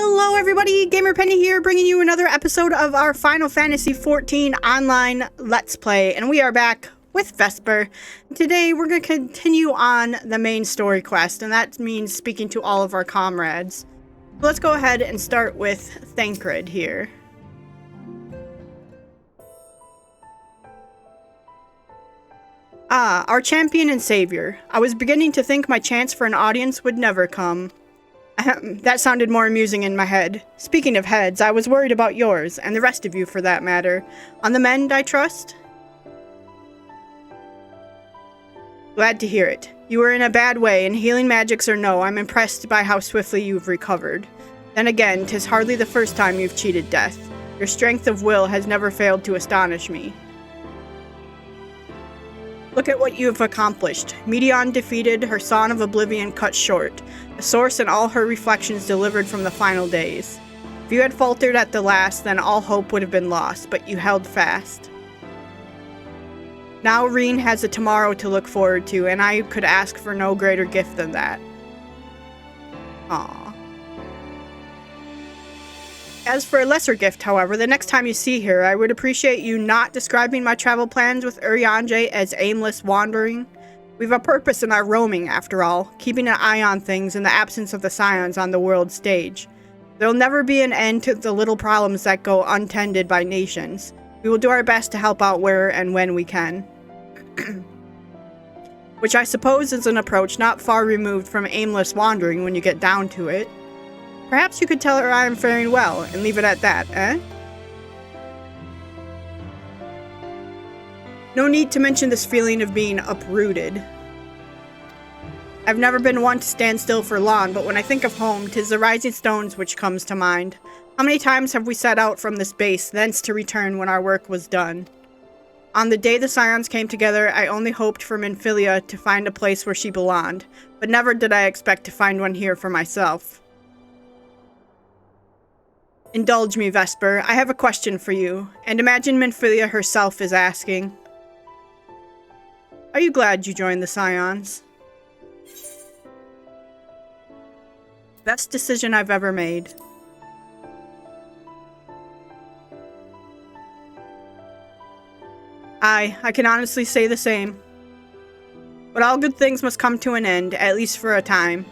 Hello everybody, Gamer Penny here, bringing you another episode of our Final Fantasy XIV online Let's Play, and we are back with Vesper. Today we're going to continue on the main story quest, and that means speaking to all of our comrades. Let's go ahead and start with Thancred here. Ah, our champion and savior. I was beginning to think my chance for an audience would never come. That sounded more amusing in my head. Speaking of heads, I was worried about yours, and the rest of you for that matter. On the mend, I trust? Glad to hear it. You were in a bad way, and healing magics or no, I'm impressed by how swiftly you've recovered. Then again, 'tis hardly the first time you've cheated death. Your strength of will has never failed to astonish me. Look at what you have accomplished. Medion defeated, her Song of Oblivion cut short, the source and all her reflections delivered from the final days. If you had faltered at the last, then all hope would have been lost, but you held fast. Now Reen has a tomorrow to look forward to, and I could ask for no greater gift than that. Aww. As for a lesser gift, however, the next time you see her, I would appreciate you not describing my travel plans with Urianger as aimless wandering. We've a purpose in our roaming, after all, keeping an eye on things in the absence of the scions on the world stage. There'll never be an end to the little problems that go untended by nations. We will do our best to help out where and when we can. Which I suppose is an approach not far removed from aimless wandering when you get down to it. Perhaps you could tell her I am faring well, and leave it at that, eh? No need to mention this feeling of being uprooted. I've never been one to stand still for long, but when I think of home, 'tis the rising stones which comes to mind. How many times have we set out from this base, thence to return when our work was done? On the day the scions came together, I only hoped for Minfilia to find a place where she belonged, but never did I expect to find one here for myself. Indulge me, Vesper. I have a question for you, and imagine Minfilia herself is asking. Are you glad you joined the Scions? Best decision I've ever made. I can honestly say the same. But all good things must come to an end, at least for a time.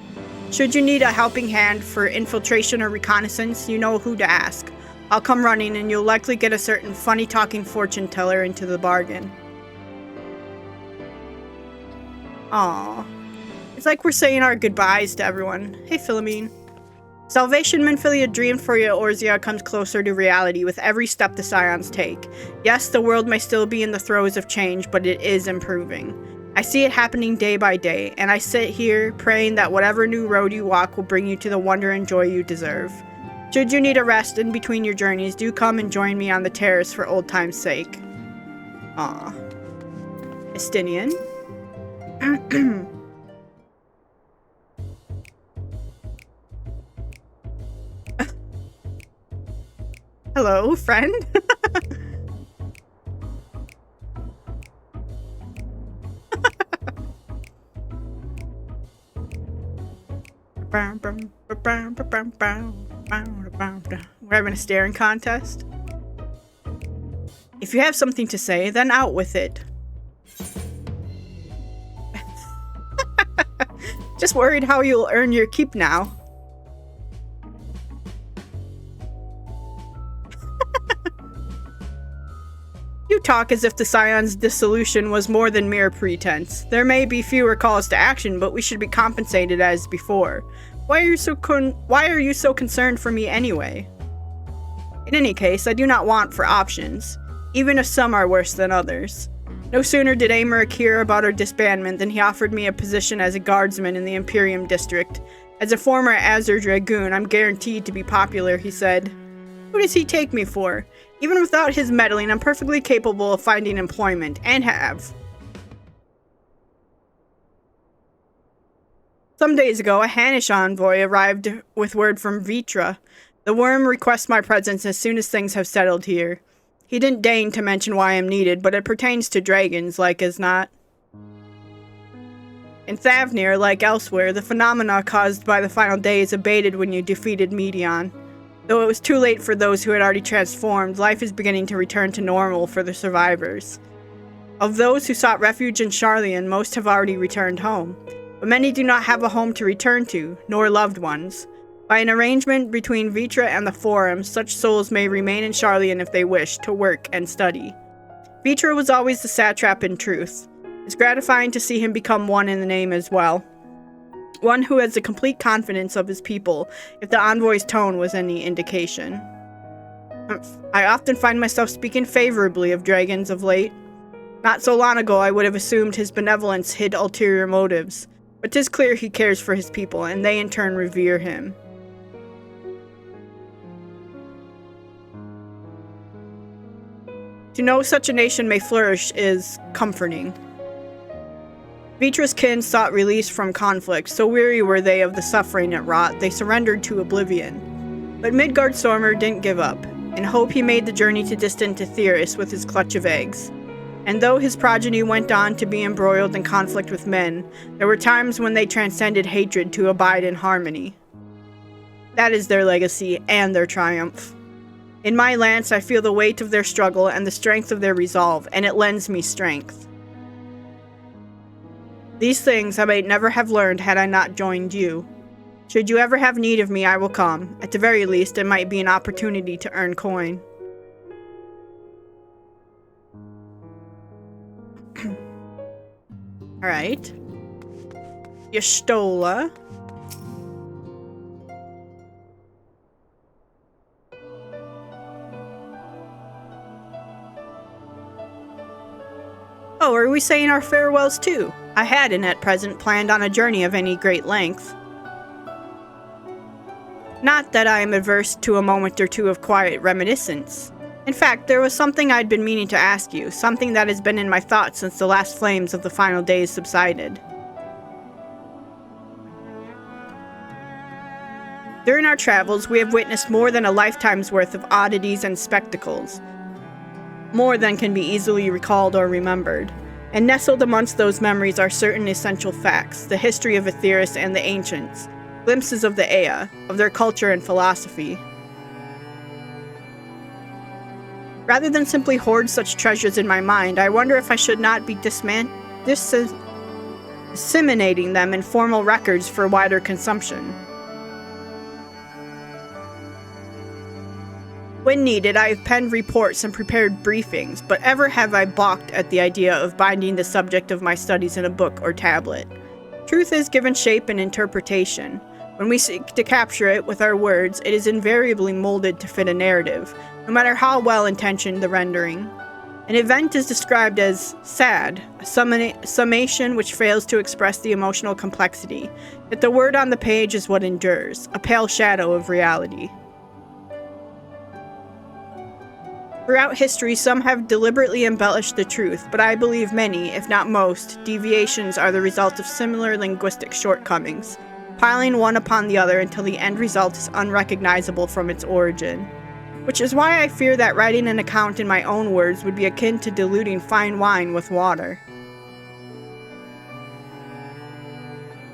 Should you need a helping hand for infiltration or reconnaissance, you know who to ask. I'll come running and you'll likely get a certain funny-talking fortune teller into the bargain. Aww. It's like we're saying our goodbyes to everyone. Hey, Philomene. Salvation Minfilia dreamed for Eorzea comes closer to reality with every step the Scions take. Yes, the world may still be in the throes of change, but it is improving. I see it happening day by day, and I sit here praying that whatever new road you walk will bring you to the wonder and joy you deserve. Should you need a rest in between your journeys, do come and join me on the terrace for old time's sake. Aww. Estinian. Hello, friend. We're having a staring contest. If you have something to say, then out with it. Just worried how you'll earn your keep now. You talk as if the Scions' dissolution was more than mere pretense. There may be fewer calls to action, but we should be compensated as before. Why are you so concerned for me anyway? In any case, I do not want for options, even if some are worse than others. No sooner did Amaric hear about our disbandment than he offered me a position as a guardsman in the Imperium district. As a former Azure Dragoon, I'm guaranteed to be popular, he said. Who does he take me for? Even without his meddling, I'm perfectly capable of finding employment, and have. Some days ago, a Hanish envoy arrived with word from Vitra. The worm requests my presence as soon as things have settled here. He didn't deign to mention why I'm needed, but it pertains to dragons, like as not. In Thavnir, like elsewhere, the phenomena caused by the final days abated when you defeated Medion. Though it was too late for those who had already transformed, life is beginning to return to normal for the survivors. Of those who sought refuge in Charlian, most have already returned home, but many do not have a home to return to, nor loved ones. By an arrangement between Vitra and the Forum, such souls may remain in Charlian if they wish, to work and study. Vitra was always the satrap in truth. It's gratifying to see him become one in the name as well. One who has the complete confidence of his people, if the envoy's tone was any indication. I often find myself speaking favorably of dragons of late. Not so long ago I would have assumed his benevolence hid ulterior motives, but 'tis clear he cares for his people, and they in turn revere him. To know such a nation may flourish is comforting. Vitra's kin sought release from conflict, so weary were they of the suffering it wrought, they surrendered to oblivion. But Midgard Stormer didn't give up. In hope he made the journey to distant Aetheris with his clutch of eggs. And though his progeny went on to be embroiled in conflict with men, there were times when they transcended hatred to abide in harmony. That is their legacy and their triumph. In my lance I feel the weight of their struggle and the strength of their resolve, and it lends me strength. These things I might never have learned had I not joined you. Should you ever have need of me, I will come. At the very least, it might be an opportunity to earn coin. Alright. Yestola. Oh, are we saying our farewells too? I hadn't at present planned on a journey of any great length. Not that I am averse to a moment or two of quiet reminiscence. In fact, there was something I'd been meaning to ask you, something that has been in my thoughts since the last flames of the final days subsided. During our travels, we have witnessed more than a lifetime's worth of oddities and spectacles. More than can be easily recalled or remembered. And nestled amongst those memories are certain essential facts, the history of Aetheris and the ancients, glimpses of the Ea, of their culture and philosophy. Rather than simply hoard such treasures in my mind, I wonder if I should not be disseminating them in formal records for wider consumption. When needed, I have penned reports and prepared briefings, but ever have I balked at the idea of binding the subject of my studies in a book or tablet. Truth is given shape and interpretation. When we seek to capture it with our words, it is invariably molded to fit a narrative, no matter how well-intentioned the rendering. An event is described as sad, a summation which fails to express the emotional complexity, yet the word on the page is what endures, a pale shadow of reality. Throughout history, some have deliberately embellished the truth, but I believe many, if not most, deviations are the result of similar linguistic shortcomings, piling one upon the other until the end result is unrecognizable from its origin. Which is why I fear that writing an account in my own words would be akin to diluting fine wine with water.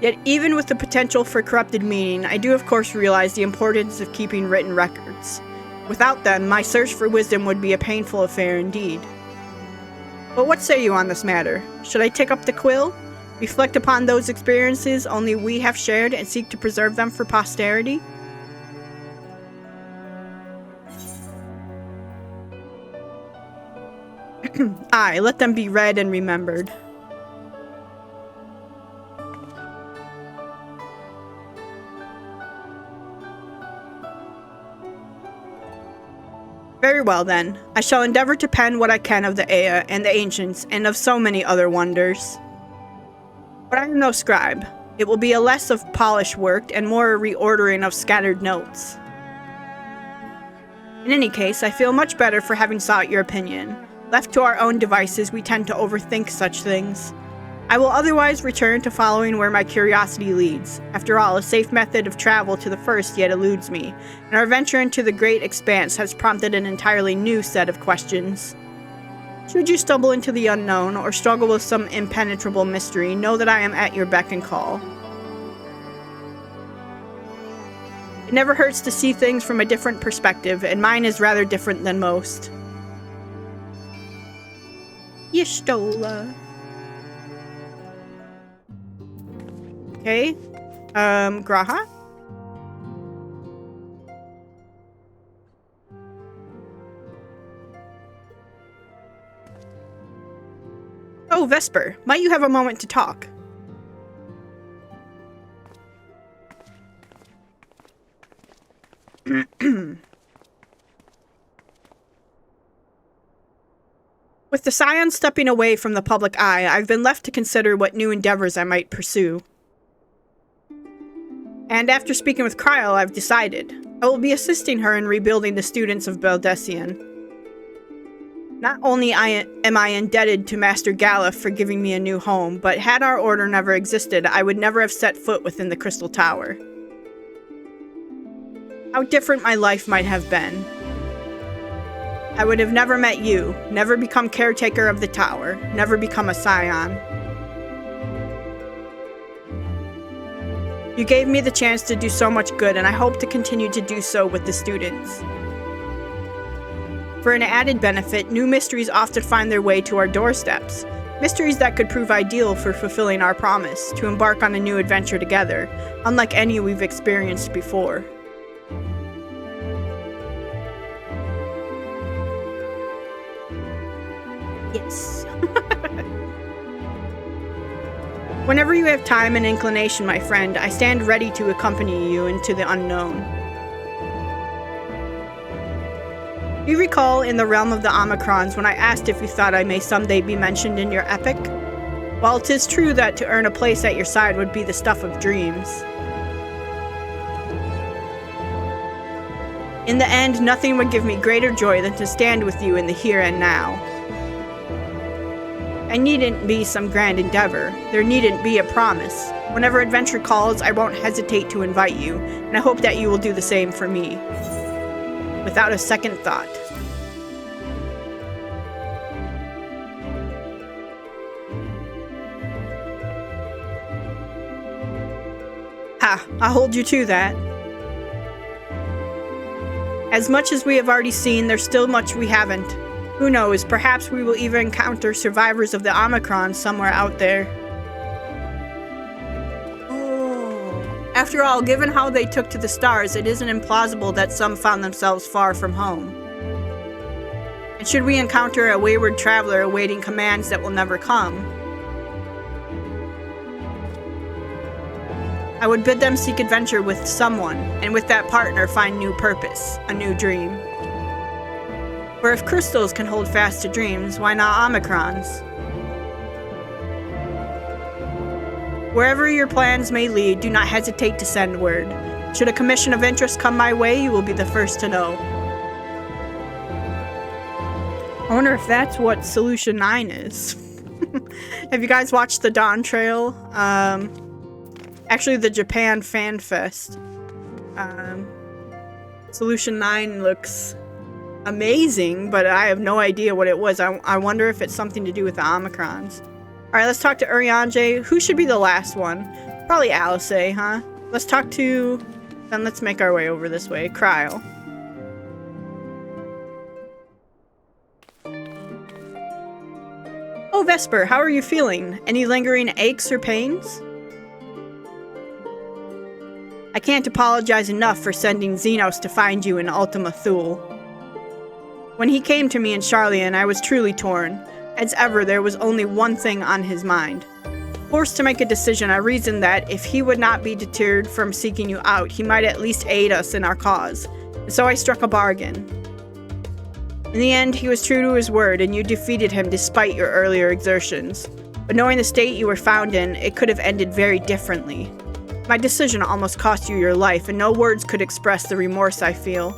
Yet even with the potential for corrupted meaning, I do of course realize the importance of keeping written records. Without them, my search for wisdom would be a painful affair indeed. But what say you on this matter? Should I take up the quill? Reflect upon those experiences only we have shared and seek to preserve them for posterity? Aye, let them be read and remembered. Very well then, I shall endeavor to pen what I can of the Ea and the ancients and of so many other wonders. But I am no scribe. It will be a less of polish work and more a reordering of scattered notes. In any case, I feel much better for having sought your opinion. Left to our own devices, we tend to overthink such things. I will otherwise return to following where my curiosity leads. After all, a safe method of travel to the first yet eludes me, and our venture into the great expanse has prompted an entirely new set of questions. Should you stumble into the unknown, or struggle with some impenetrable mystery, know that I am at your beck and call. It never hurts to see things from a different perspective, and mine is rather different than most. Yestola. Okay. Graha? Oh, Vesper, might you have a moment to talk? With the Scion stepping away from the public eye, I've been left to consider what new endeavors I might pursue. And after speaking with Kryl, I've decided. I will be assisting her in rebuilding the students of Beldessian. Not only am I indebted to Master Galef for giving me a new home, but had our order never existed, I would never have set foot within the Crystal Tower. How different my life might have been. I would have never met you, never become caretaker of the tower, never become a Scion. You gave me the chance to do so much good, and I hope to continue to do so with the students. For an added benefit, new mysteries often find their way to our doorsteps. Mysteries that could prove ideal for fulfilling our promise, to embark on a new adventure together, unlike any we've experienced before. Yes. Whenever you have time and inclination, my friend, I stand ready to accompany you into the unknown. You recall in the realm of the Omicrons when I asked if you thought I may someday be mentioned in your epic? While 'tis true that to earn a place at your side would be the stuff of dreams. In the end, nothing would give me greater joy than to stand with you in the here and now. I needn't be some grand endeavor. There needn't be a promise. Whenever adventure calls, I won't hesitate to invite you, and I hope that you will do the same for me. Without a second thought. Ha! I'll hold you to that. As much as we have already seen, there's still much we haven't. Who knows, perhaps we will even encounter survivors of the Omicron somewhere out there. Oh. After all, given how they took to the stars, it isn't implausible that some found themselves far from home. And should we encounter a wayward traveler awaiting commands that will never come, I would bid them seek adventure with someone, and with that partner find new purpose, a new dream. For if crystals can hold fast to dreams, why not Omicrons? Wherever your plans may lead, do not hesitate to send word. Should a commission of interest come my way, you will be the first to know. I wonder if that's what Solution 9 is. Have you guys watched the Dawn Trail? Actually, the Japan Fan Fest. Solution 9 looks amazing, but I have no idea what it was. I wonder if it's something to do with the Omicrons. Alright, let's talk to Urianger. Who should be the last one? Probably Alice, huh? Let's talk to... Then let's make our way over this way. Kryl. Oh, Vesper, how are you feeling? Any lingering aches or pains? I can't apologize enough for sending Xenos to find you in Ultima Thule. When he came to me in Charlian, I was truly torn. As ever, there was only one thing on his mind. Forced to make a decision, I reasoned that if he would not be deterred from seeking you out, he might at least aid us in our cause. And so I struck a bargain. In the end, he was true to his word, and you defeated him despite your earlier exertions. But knowing the state you were found in, it could have ended very differently. My decision almost cost you your life, and no words could express the remorse I feel.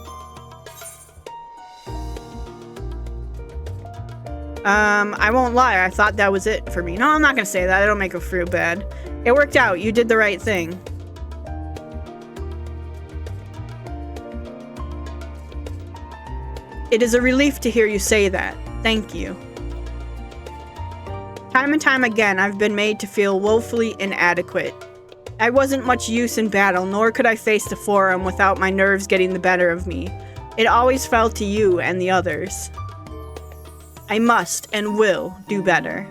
I won't lie, I thought that was it for me. No, I'm not gonna say that, it'll make him feel bad. It worked out, you did the right thing. It is a relief to hear you say that. Thank you. Time and time again, I've been made to feel woefully inadequate. I wasn't much use in battle, nor could I face the forum without my nerves getting the better of me. It always fell to you and the others. I must and will do better.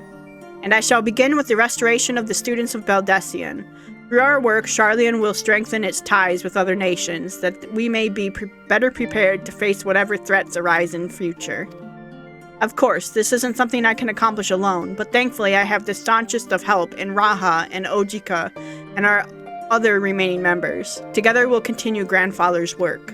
And I shall begin with the restoration of the students of Baldessian. Through our work, Charlian will strengthen its ties with other nations, that we may be better prepared to face whatever threats arise in future. Of course, this isn't something I can accomplish alone, but thankfully I have the staunchest of help in Raha and Ojika and our other remaining members. Together we'll continue Grandfather's work.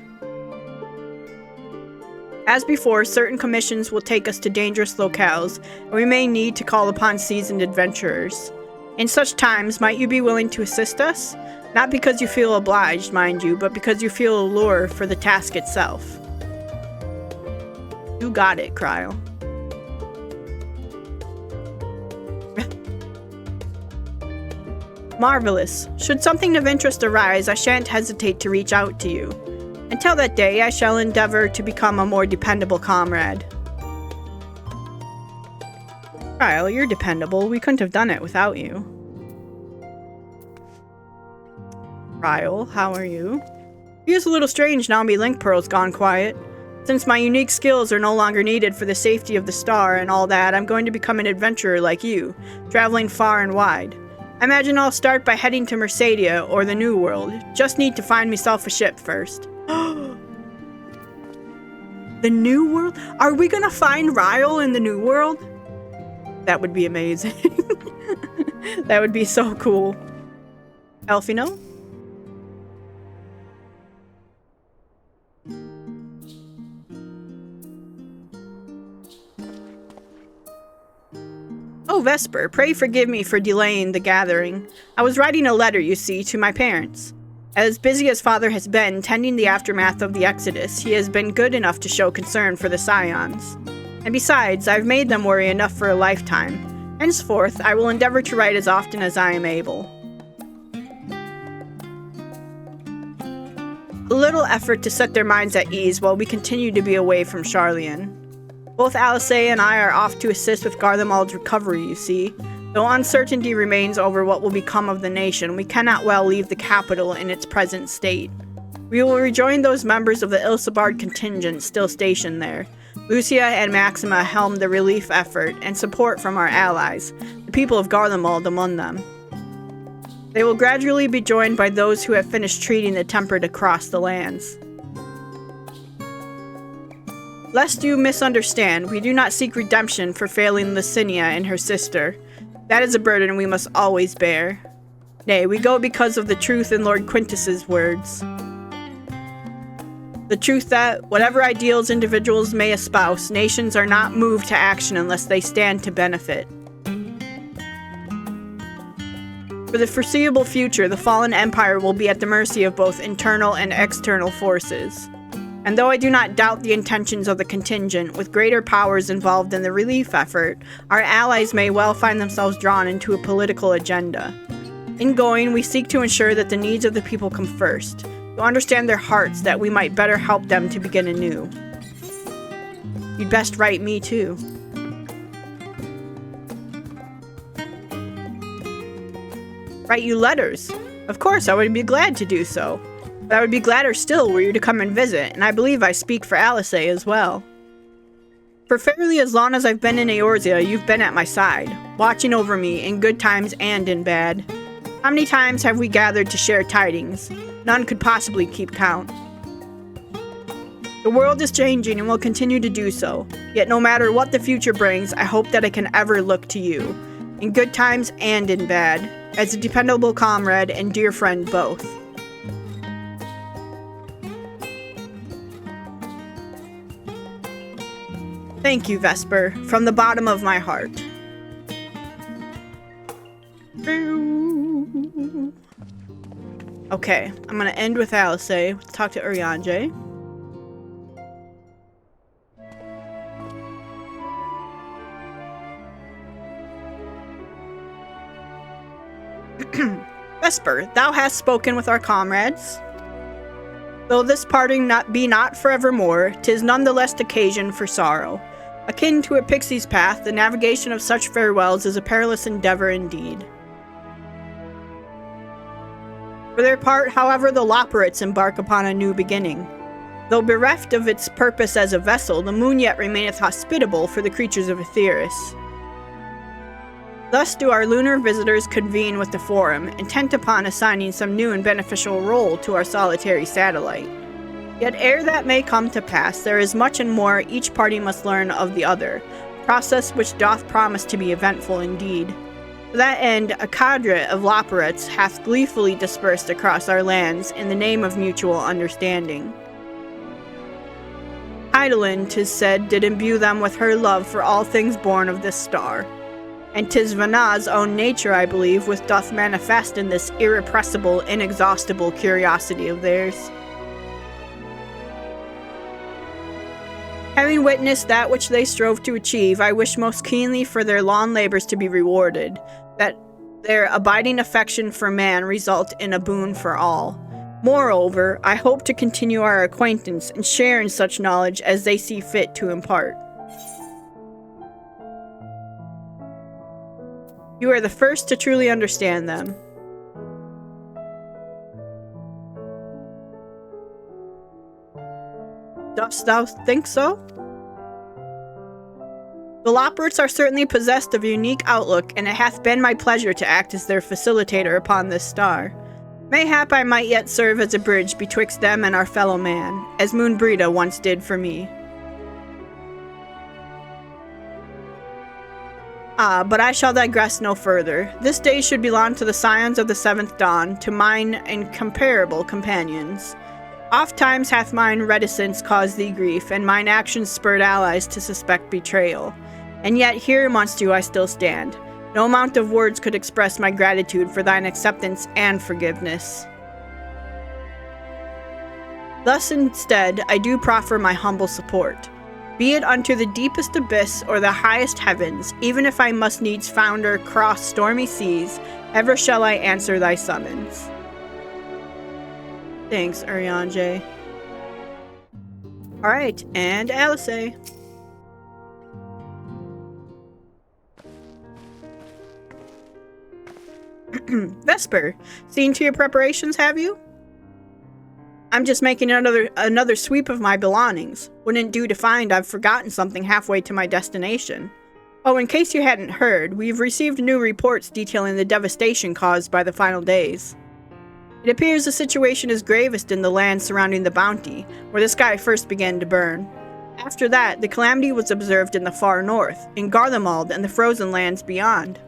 As before, certain commissions will take us to dangerous locales, and we may need to call upon seasoned adventurers. In such times, might you be willing to assist us? Not because you feel obliged, mind you, but because you feel a lure for the task itself. You got it, Cryo. Marvelous. Should something of interest arise, I shan't hesitate to reach out to you. Until that day, I shall endeavor to become a more dependable comrade. Kyle, you're dependable. We couldn't have done it without you. Kyle, how are you? Feels a little strange now my link pearl's gone quiet. Since my unique skills are no longer needed for the safety of the star and all that, I'm going to become an adventurer like you, traveling far and wide. I imagine I'll start by heading to Mercedia or the New World. Just need to find myself a ship first. The New World? Are we gonna find Ryle in the New World? That would be amazing. That would be so cool. Elfino? Oh, Vesper, pray forgive me for delaying the gathering. I was writing a letter, you see, to my parents. As busy as Father has been tending the aftermath of the Exodus, he has been good enough to show concern for the Scions. And besides, I've made them worry enough for a lifetime. Henceforth, I will endeavor to write as often as I am able. A little effort to set their minds at ease while we continue to be away from Charlian. Both Alice and I are off to assist with Garlemald's recovery, you see. Though uncertainty remains over what will become of the nation, we cannot well leave the capital in its present state. We will rejoin those members of the Ilsabard contingent still stationed there. Lucia and Maxima helm the relief effort, and support from our allies, the people of Garlemald among them. They will gradually be joined by those who have finished treating the tempered across the lands. Lest you misunderstand, we do not seek redemption for failing Licinia and her sister. That is a burden we must always bear. Nay, we go because of the truth in Lord Quintus's words. The truth that, whatever ideals individuals may espouse, nations are not moved to action unless they stand to benefit. For the foreseeable future, the fallen empire will be at the mercy of both internal and external forces. And though I do not doubt the intentions of the contingent, with greater powers involved in the relief effort, our allies may well find themselves drawn into a political agenda. In going, we seek to ensure that the needs of the people come first, to understand their hearts that we might better help them to begin anew. You'd best write me too. Write you letters? Of course, I would be glad to do so. But I would be gladder still were you to come and visit, and I believe I speak for Alice as well. For fairly as long as I've been in Eorzea, you've been at my side, watching over me in good times and in bad. How many times have we gathered to share tidings? None could possibly keep count. The world is changing and will continue to do so, yet no matter what the future brings, I hope that I can ever look to you, in good times and in bad, as a dependable comrade and dear friend both. Thank you, Vesper, from the bottom of my heart. Okay, I'm gonna end with Alice. Talk to Urianger. Vesper, thou hast spoken with our comrades. Though this parting be not forevermore, 'tis none the less occasion for sorrow. Akin to a pixie's path, the navigation of such farewells is a perilous endeavor indeed. For their part, however, the Loperates embark upon a new beginning. Though bereft of its purpose as a vessel, the moon yet remaineth hospitable for the creatures of Aetheris. Thus do our lunar visitors convene with the Forum, intent upon assigning some new and beneficial role to our solitary satellite. Yet ere that may come to pass, there is much and more each party must learn of the other, a process which doth promise to be eventful indeed. To that end, a cadre of Loperates hath gleefully dispersed across our lands in the name of mutual understanding. Hydaelyn, 'tis said, did imbue them with her love for all things born of this star. And 'tis Vanna's own nature, I believe, which doth manifest in this irrepressible, inexhaustible curiosity of theirs. Having witnessed that which they strove to achieve, I wish most keenly for their long labors to be rewarded, that their abiding affection for man result in a boon for all. Moreover, I hope to continue our acquaintance and share in such knowledge as they see fit to impart. You are the first to truly understand them. Dost thou think so? The Loperates are certainly possessed of a unique outlook, and it hath been my pleasure to act as their facilitator upon this star. Mayhap I might yet serve as a bridge betwixt them and our fellow man, as Moonbrita once did for me. But I shall digress no further. This day should belong to the scions of the seventh dawn, to mine incomparable companions. Oft times hath mine reticence caused thee grief, and mine actions spurred allies to suspect betrayal. And yet here amongst you I still stand. No amount of words could express my gratitude for thine acceptance and forgiveness. Thus instead, I do proffer my humble support. Be it unto the deepest abyss or the highest heavens, even if I must needs founder cross stormy seas, ever shall I answer thy summons. Thanks, Urianger. Alright, and Alice. Vesper, seen to your preparations, have you? I'm just making another sweep of my belongings. Wouldn't do to find I've forgotten something halfway to my destination. Oh, in case you hadn't heard, we've received new reports detailing the devastation caused by the final days. It appears the situation is gravest in the land surrounding the Bounty, where the sky first began to burn. After that, the calamity was observed in the far north, in Garlemald and the frozen lands beyond.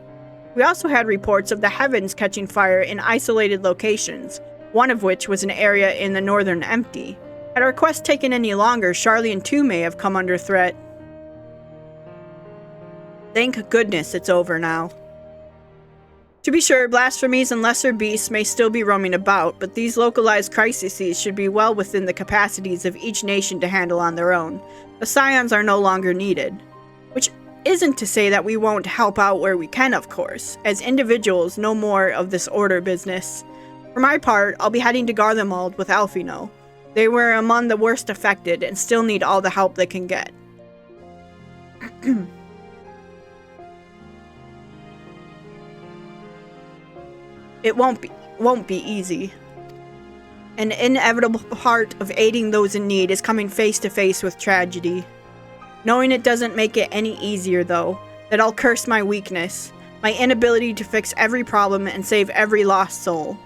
We also had reports of the heavens catching fire in isolated locations, one of which was an area in the northern Empty. Had our quest taken any longer, Sharlayan too may have come under threat. Thank goodness it's over now. To be sure, blasphemies and lesser beasts may still be roaming about, but these localized crises should be well within the capacities of each nation to handle on their own. The scions are no longer needed. Which isn't to say that we won't help out where we can, of course. As individuals, no more of this order business. For my part, I'll be heading to Garlemald with Alphino. They were among the worst affected and still need all the help they can get. It won't be easy. An inevitable part of aiding those in need is coming face to face with tragedy. Knowing it doesn't make it any easier, though, that I'll curse my weakness, my inability to fix every problem and save every lost soul.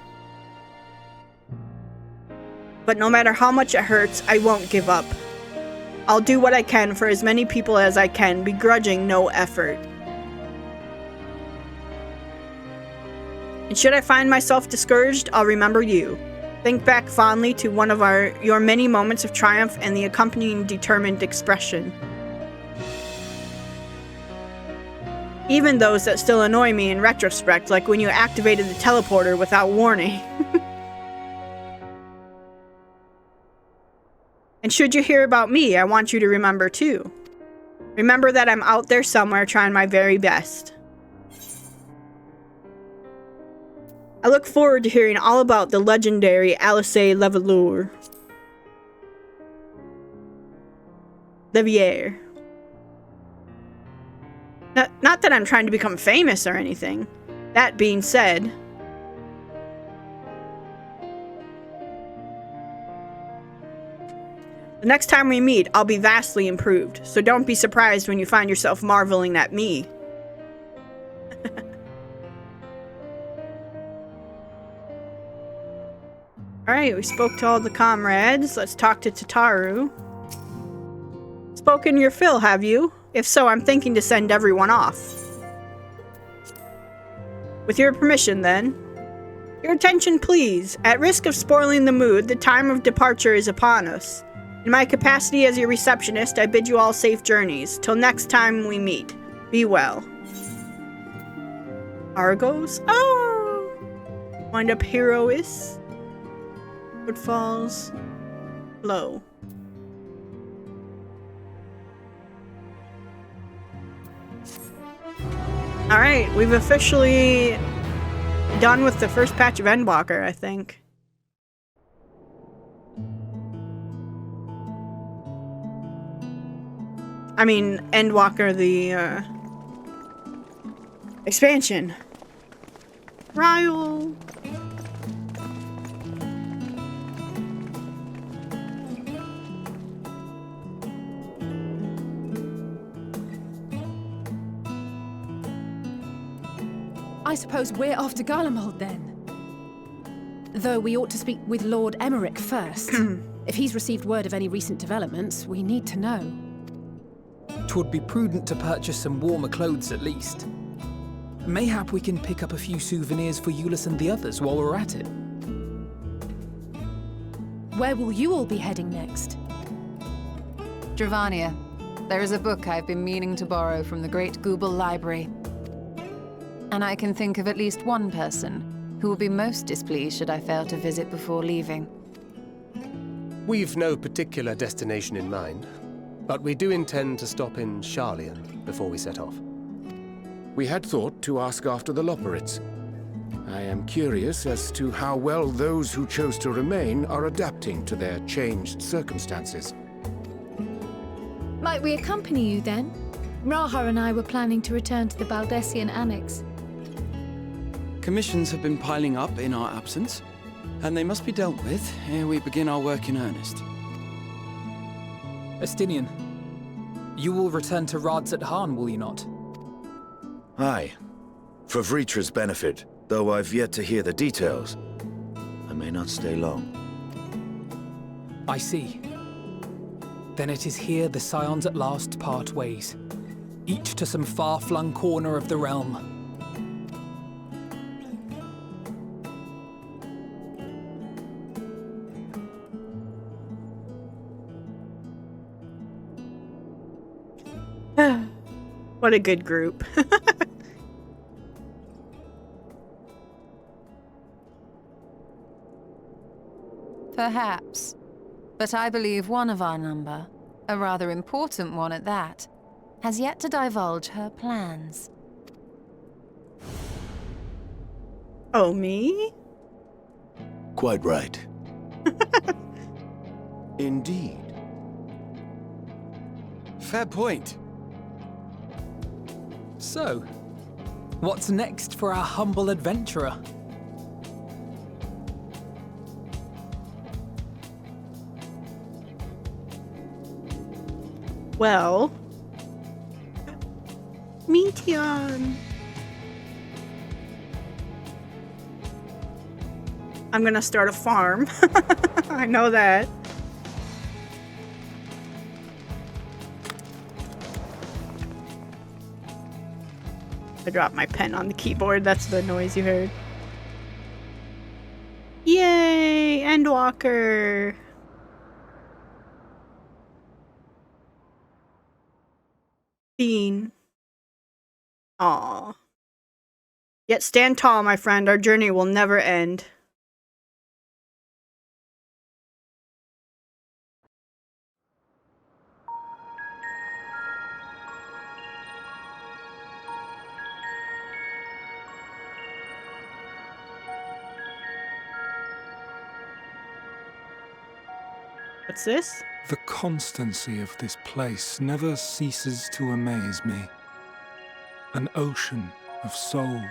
But no matter how much it hurts, I won't give up. I'll do what I can for as many people as I can, begrudging no effort. And should I find myself discouraged, I'll remember you. Think back fondly to one of your many moments of triumph and the accompanying determined expression. Even those that still annoy me in retrospect, like when you activated the teleporter without warning. And should you hear about me, I want you to remember too. Remember that I'm out there somewhere trying my very best. I look forward to hearing all about the legendary Alice Leveilleur. Not that I'm trying to become famous or anything. That being said, The next time we meet, I'll be vastly improved, so don't be surprised when you find yourself marveling at me. Alright, we spoke to all the comrades. Let's talk to Tataru. Spoken your fill, have you? If so, I'm thinking to send everyone off. With your permission, then. Your attention, please. At risk of spoiling the mood, the time of departure is upon us. In my capacity as your receptionist, I bid you all safe journeys. Till next time we meet. Be well. Argos? Oh! Wind up herois. Footfalls. Low. Alright, we've officially done with the first patch of Endwalker, I think. I mean, Endwalker, the, expansion. Ryle. I suppose we're off to Garlemald then. Though we ought to speak with Lord Emmerich first. If he's received word of any recent developments, we need to know. 'Twould be prudent to purchase some warmer clothes at least. Mayhap we can pick up a few souvenirs for Euless and the others while we're at it. Where will you all be heading next? Dravania. There is a book I've been meaning to borrow from the Great Google Library. And I can think of at least one person who will be most displeased should I fail to visit before leaving. We've no particular destination in mind, but we do intend to stop in Sharlayan before we set off. We had thought to ask after the Loporrits. I am curious as to how well those who chose to remain are adapting to their changed circumstances. Might we accompany you then? Raha and I were planning to return to the Baldessian Annex. Commissions have been piling up in our absence, and they must be dealt with ere we begin our work in earnest. Estinian, you will return to Rads at Han, will you not? Aye. For Vritra's benefit, though I've yet to hear the details. I may not stay long. I see. Then it is here the Scions at last part ways, each to some far-flung corner of the realm. What a good group. Perhaps. But I believe one of our number, a rather important one at that, has yet to divulge her plans. Oh, me? Quite right. Indeed. Fair point. So, what's next for our humble adventurer? Well... Meteon! I'm gonna start a farm. I know that. I dropped my pen on the keyboard. That's the noise you heard. Yay! Endwalker! Bean. Aw. Yet stand tall, my friend. Our journey will never end. What's this? The constancy of this place never ceases to amaze me. An ocean of souls,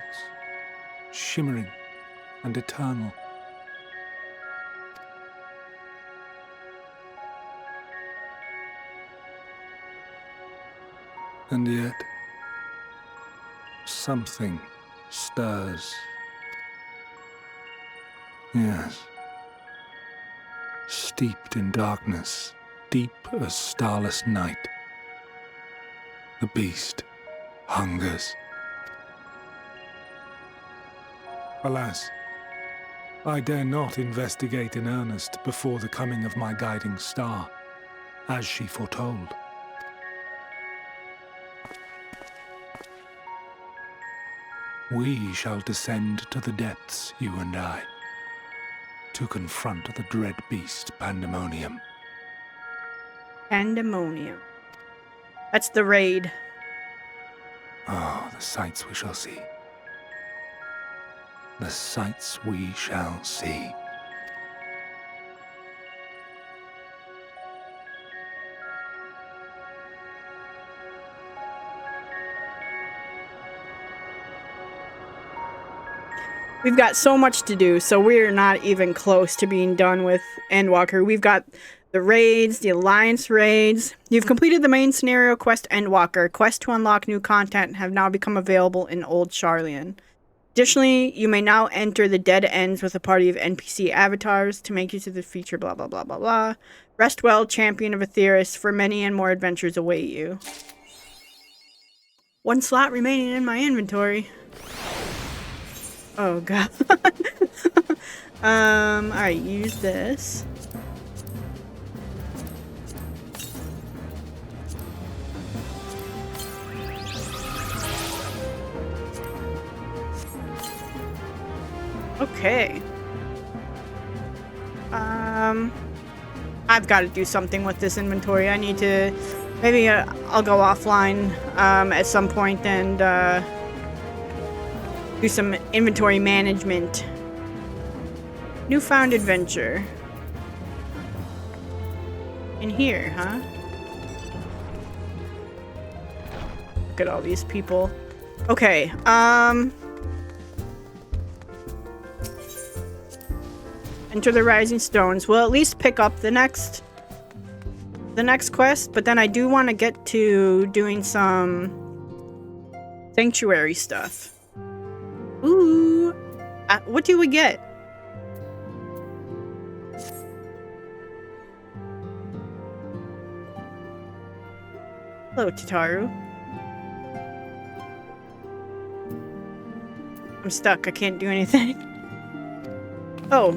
shimmering and eternal. And yet, something stirs. Yes. Steeped in darkness, deep as starless night, the beast hungers. Alas, I dare not investigate in earnest before the coming of my guiding star, as she foretold. We shall descend to the depths, you and I, to confront the dread beast Pandemonium. Pandemonium. That's the raid. Oh, the sights we shall see. The sights we shall see. We've got so much to do, so we're not even close to being done with Endwalker. We've got the raids, the Alliance raids. You've completed the main scenario quest Endwalker. Quests to unlock new content have now become available in Old Charlian. Additionally, you may now enter the dead ends with a party of NPC avatars to make you to the feature blah blah blah blah blah. Rest well, champion of Aetheris, for many and more adventures await you. One slot remaining in my inventory. Oh god. Alright, use this. Okay. I've got to do something with this inventory. I need to... Maybe I'll go offline at some point and do some inventory management. Newfound adventure. In here, huh? Look at all these people. Okay, Enter the Rising Stones. We'll at least pick up the next quest, but then I do want to get to doing some sanctuary stuff. Ooh. What do we get? Hello, Tataru. I'm stuck. I can't do anything. Oh.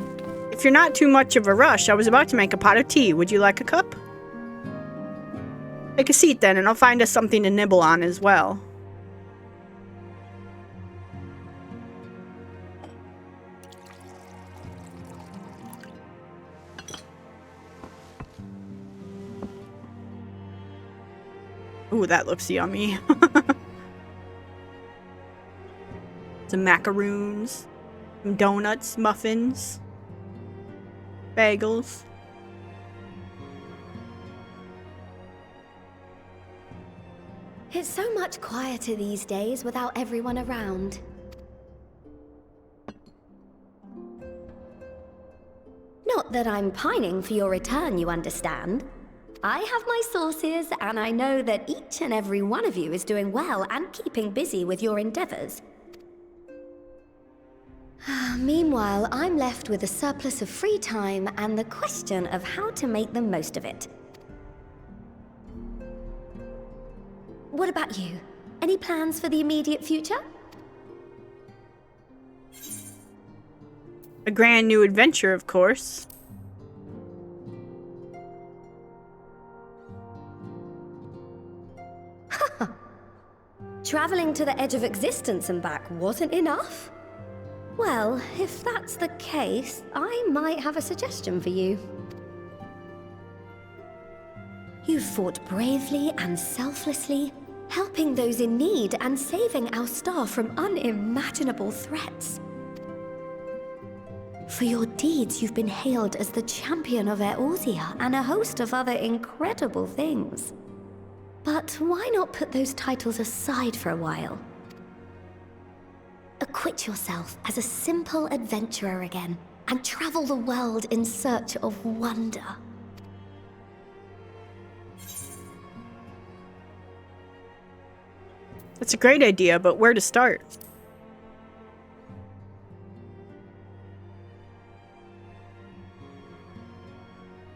If you're not too much of a rush, I was about to make a pot of tea. Would you like a cup? Take a seat then, and I'll find us something to nibble on as well. Ooh, that looks yummy. Some macaroons, some donuts, muffins. Bagels. It's so much quieter these days without everyone around. Not that I'm pining for your return, you understand. I have my sources, and I know that each and every one of you is doing well and keeping busy with your endeavors. Meanwhile, I'm left with a surplus of free time and the question of how to make the most of it. What about you? Any plans for the immediate future? A grand new adventure, of course. Traveling to the edge of existence and back wasn't enough? Well, if that's the case, I might have a suggestion for you. You fought bravely and selflessly, helping those in need and saving our star from unimaginable threats. For your deeds, you've been hailed as the champion of Eorzea and a host of other incredible things. But why not put those titles aside for a while? Acquit yourself as a simple adventurer again, and travel the world in search of wonder. That's a great idea, but where to start?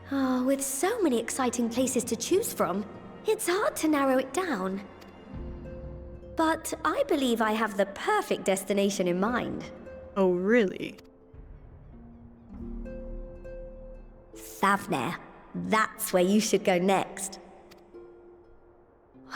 Oh, with so many exciting places to choose from, it's hard to narrow it down. But I believe I have the perfect destination in mind. Oh, really? Thavnair. That's where you should go next.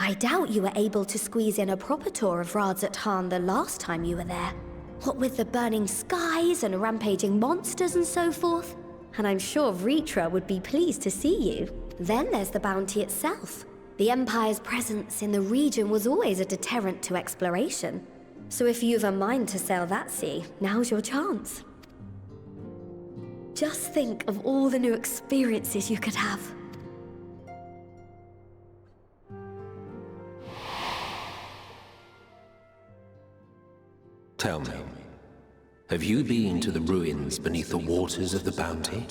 I doubt you were able to squeeze in a proper tour of Radzat the last time you were there. What with the burning skies and rampaging monsters and so forth. And I'm sure Vritra would be pleased to see you. Then there's the bounty itself. The Empire's presence in the region was always a deterrent to exploration. So if you've a mind to sail that sea, now's your chance. Just think of all the new experiences you could have. Tell me, have you been to the ruins beneath the waters of the Bounty?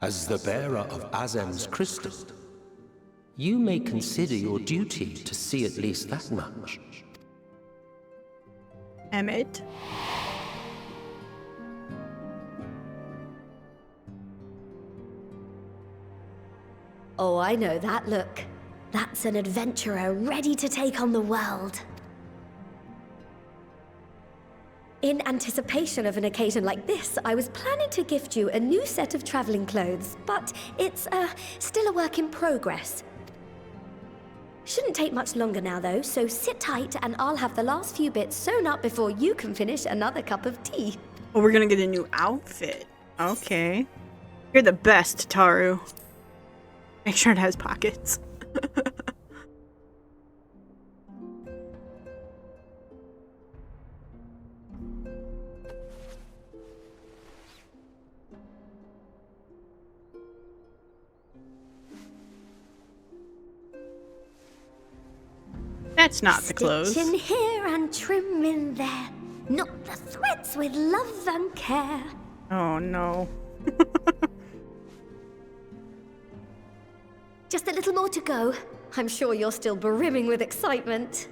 As the bearer of Azem's crystal, you may consider your duty to see at least that much. Emmett? Oh, I know that look. That's an adventurer ready to take on the world. In anticipation of an occasion like this, I was planning to gift you a new set of traveling clothes, but it's still a work in progress. Shouldn't take much longer now, though, so sit tight and I'll have the last few bits sewn up before you can finish another cup of tea. Oh, we're gonna get a new outfit. Okay. You're the best, Tataru. Make sure it has pockets. That's not the clothes. Stitch in here and trim in there. Knot the threads with love and care. Oh no. Just a little more to go. I'm sure you're still brimming with excitement.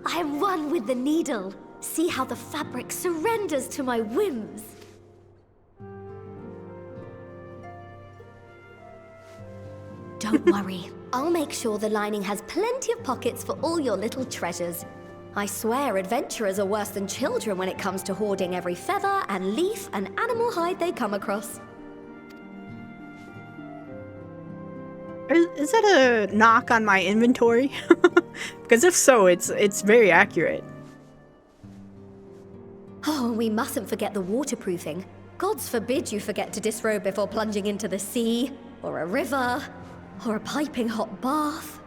I'm one with the needle. See how the fabric surrenders to my whims. Don't worry. I'll make sure the lining has plenty of pockets for all your little treasures. I swear adventurers are worse than children when it comes to hoarding every feather and leaf and animal hide they come across. Is that a knock on my inventory? Because if so, it's very accurate. Oh, we mustn't forget the waterproofing. Gods forbid you forget to disrobe before plunging into the sea, or a river, or a piping hot bath.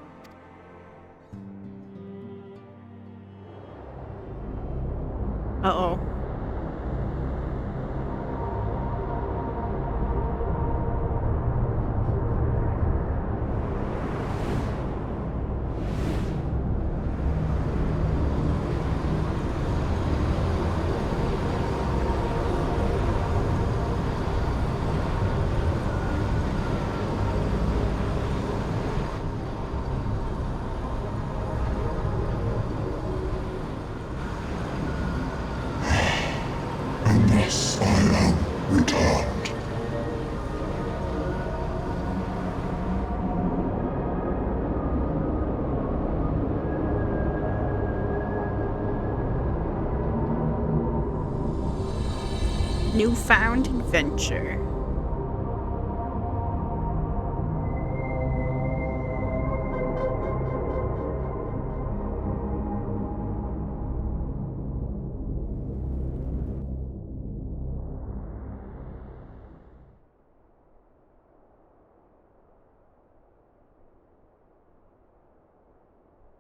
Uh-oh. Newfound adventure.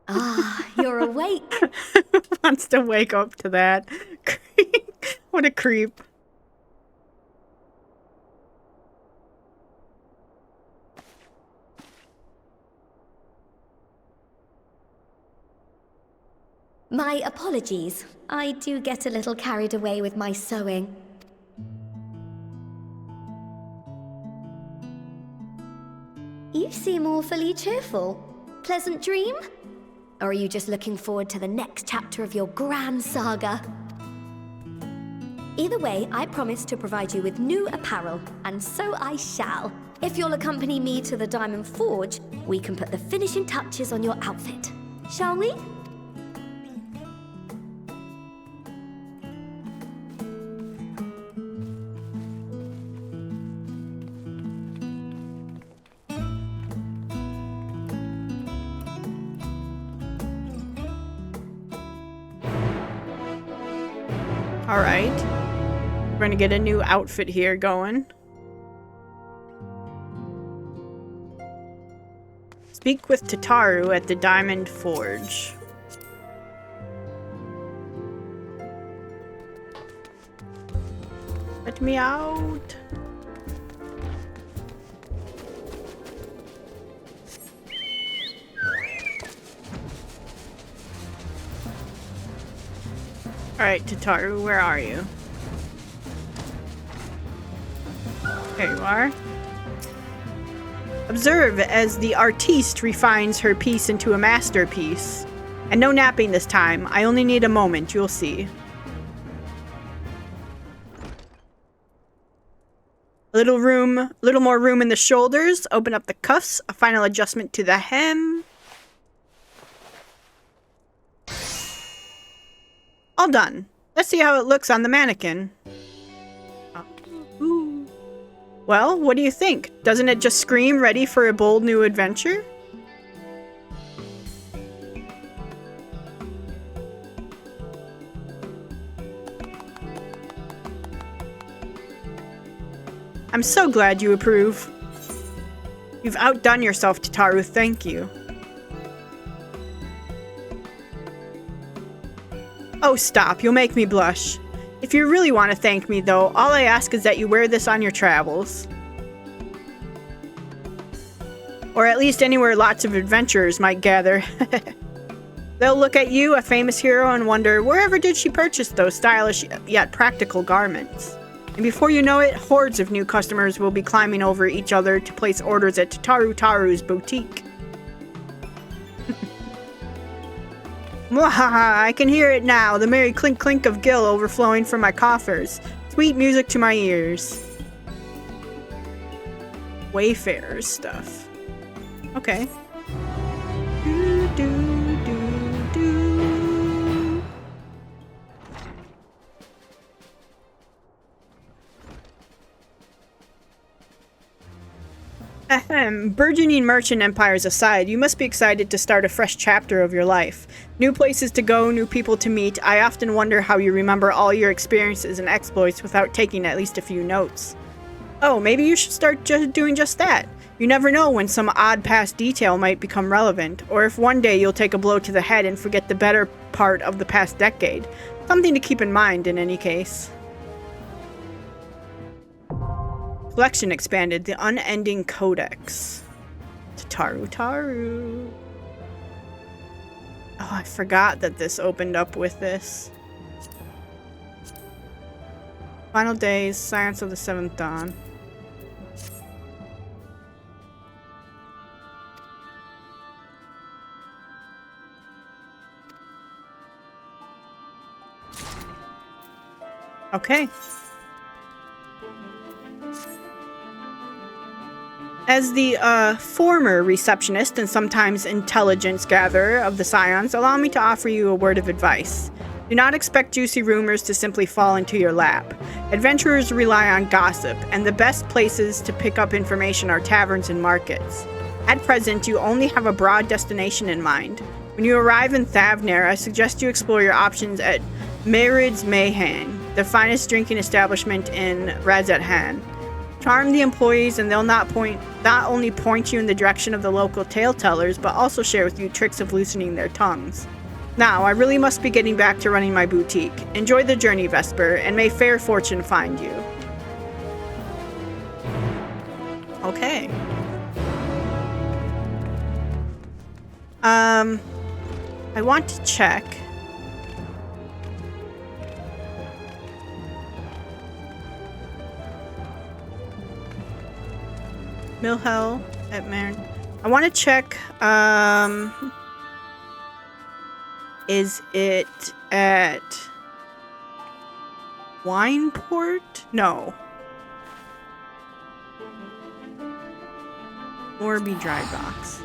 Ah, you're awake. Wants to wake up to that. What a creep. My apologies. I do get a little carried away with my sewing. You seem awfully cheerful. Pleasant dream? Or are you just looking forward to the next chapter of your grand saga? Either way, I promise to provide you with new apparel, and so I shall. If you'll accompany me to the Diamond Forge, we can put the finishing touches on your outfit. Shall we? All right. We're gonna get a new outfit here going. Speak with Tataru at the Diamond Forge. Let me out. Alright, Tataru, where are you? There you are. Observe as the artiste refines her piece into a masterpiece. And no napping this time. I only need a moment, you'll see. A little more room in the shoulders. Open up the cuffs. A final adjustment to the hem. All done. Let's see how it looks on the mannequin. Ooh. Well, what do you think? Doesn't it just scream ready for a bold new adventure? I'm so glad you approve. You've outdone yourself, Tataru. Thank you. Oh, stop. You'll make me blush. If you really want to thank me, though, all I ask is that you wear this on your travels. Or at least anywhere lots of adventurers might gather. They'll look at you, a famous hero, and wonder, wherever did she purchase those stylish yet practical garments? And before you know it, hordes of new customers will be climbing over each other to place orders at Taru's boutique. Mwahaha, I can hear it now, the merry clink-clink of gill overflowing from my coffers. Sweet music to my ears. Wayfarer stuff. Okay. Ahem. Burgeoning merchant empires aside, you must be excited to start a fresh chapter of your life. New places to go, new people to meet. I often wonder how you remember all your experiences and exploits without taking at least a few notes. Oh, maybe you should start doing just that. You never know when some odd past detail might become relevant, or if one day you'll take a blow to the head and forget the better part of the past decade. Something to keep in mind in any case. Collection expanded. The Unending Codex. Tataru. Oh, I forgot that this opened up with this. Final Days, Science of the Seventh Dawn. Okay. As the former receptionist and sometimes intelligence gatherer of the Scions, allow me to offer you a word of advice. Do not expect juicy rumors to simply fall into your lap. Adventurers rely on gossip, and the best places to pick up information are taverns and markets. At present, you only have a broad destination in mind. When you arrive in Thavner, I suggest you explore your options at Merid's Mayhang, the finest drinking establishment in Razathan. Charm the employees and they'll not only point you in the direction of the local tale tellers, but also share with you tricks of loosening their tongues. Now, I really must be getting back to running my boutique. Enjoy the journey, Vesper, and may fair fortune find you. Okay. I want to check. Milhel, at Marin. I want to check, is it at Wineport? No. Orby Dry Box.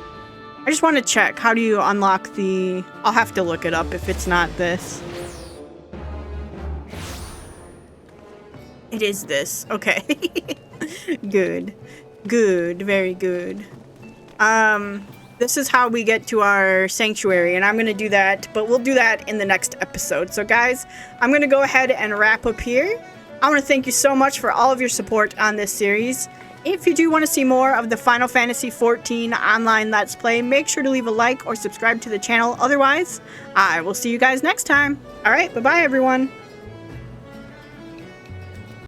I just want to check. How do you unlock the... I'll have to look it up if it's not this. It is this. Okay. Good. Good. Very good. This is how we get to our sanctuary, and I'm going to do that, but we'll do that in the next episode. So guys, I'm going to go ahead and wrap up here. I want to thank you so much for all of your support on this series. If you do want to see more of the Final Fantasy XIV online Let's Play, make sure to leave a like or subscribe to the channel. Otherwise, I will see you guys next time. Alright, bye-bye everyone.